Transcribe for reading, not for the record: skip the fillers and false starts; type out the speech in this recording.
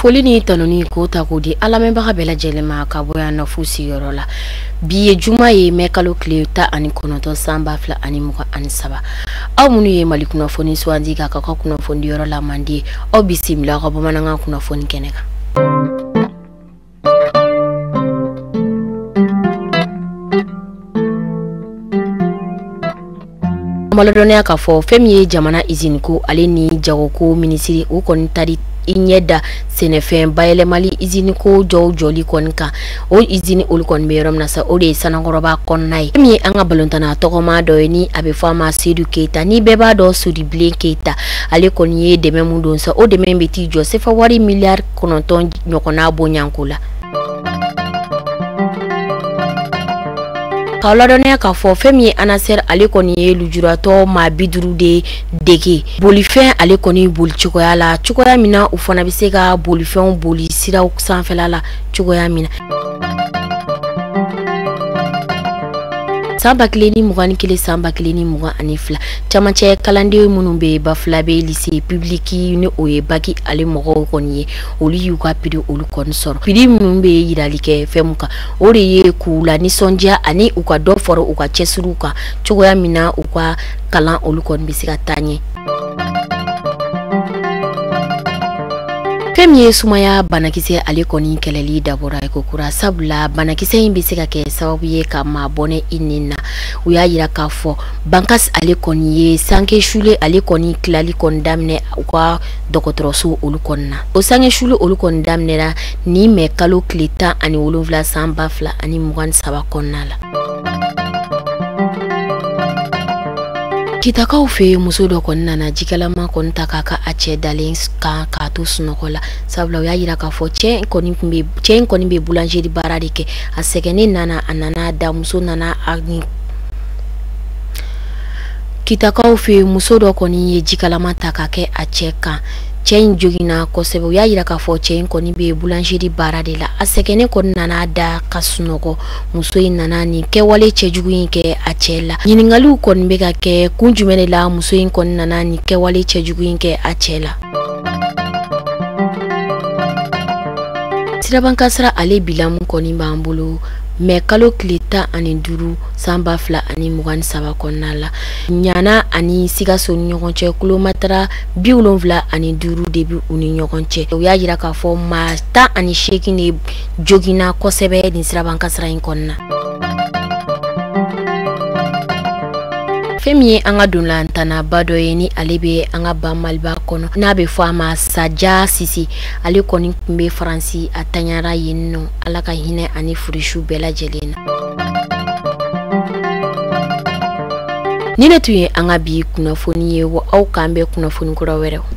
Foli ni tanoni ko ta ko di alamembaga bela jelema ka boya na fusi yorola biye juma ye mekalo kleta ani konoto samba fla ani muka ani saba aw munu ye malikuna foni swandi ka kuna fondi yorola mandi o bisimila ka bamananga kuna foni keneka Malodonea ka fo femi jamana izinko ale ni jagoko ministry o kon tari inyeda senefen bayele mali izini ko joli konka o izini ol kon merom nasa o de sanangoroba konnai mi anga balontana tokoma do ni abe fama Seydou Keita ni beba do Sudi Blé Keita ale kon ye de memudon sa o de membeti Joseph wari milliard kononton nyokona bonyankula Kauladonea ka fo femi anaser ale koni ye lujurato ma biduru de dege bolifen ale koni boli chikoya la chikoya mina ufona bisega bolifen boli sira sanfela la chikoya mina samba kileni mugani kile samba kileni muga anifla chamache kalande munumbe bafla be lycée publiki ni oye baki ale mogo konye oli yuka pidi olu konsor pidi munumbe yidalike femuka ori ye kula ni sonja ani uka do foro uka chesuruka chogoya mina uka kalan olu kon bisika tanye Femi sumaya banakise ale koni keleli dabora ekokura sabula banakise imbisika ke sababu ye kama bone inina uya yira kafo bankas ale koni ye sanke shule ale koni klali kondamne kwa dokotrosu olukonna o sanke shule olukondamne la ni mekalo klita ani woluvla samba fla ani mugan saba konnala Kita ka fe muso do konna na jikalama konta kaka ache dalins ka to sunokola sabla ya yira ka fo chen koni be boulangerie baradike a segene nana anana da muso nana agni Kita ka fe muso do koni ye jikalama takake ache ka chen jogina ko sebe ya yira ka fo chen koni be boulangerie barade la a segene kon nana da kasunoko muso nana ni ke wale chejugu ke achela yiningalu kon be ka ke kunjumene la muso kon nana ni ke wale chejugu ke achela Sirabankasra ale bilamu koni bambulu mekalo klita ani duru samba fla ani mugan saba konnala nyana ani sigaso nyogonche kilometra biulonvla ani duru debi uni nyogonche o ya yira ka fo masta ani sheki ne jogina kosebe ni Sirabankasra inkonna Femi anga dunla ntana bado yeni alebe anga ba malba kono na be fama saja sisi ale koni kumbe franci atanyara yenno alaka hine ani furishu bela jelena Nile tuye anga bi kunafoni yewo au kambe kunafoni kura werewo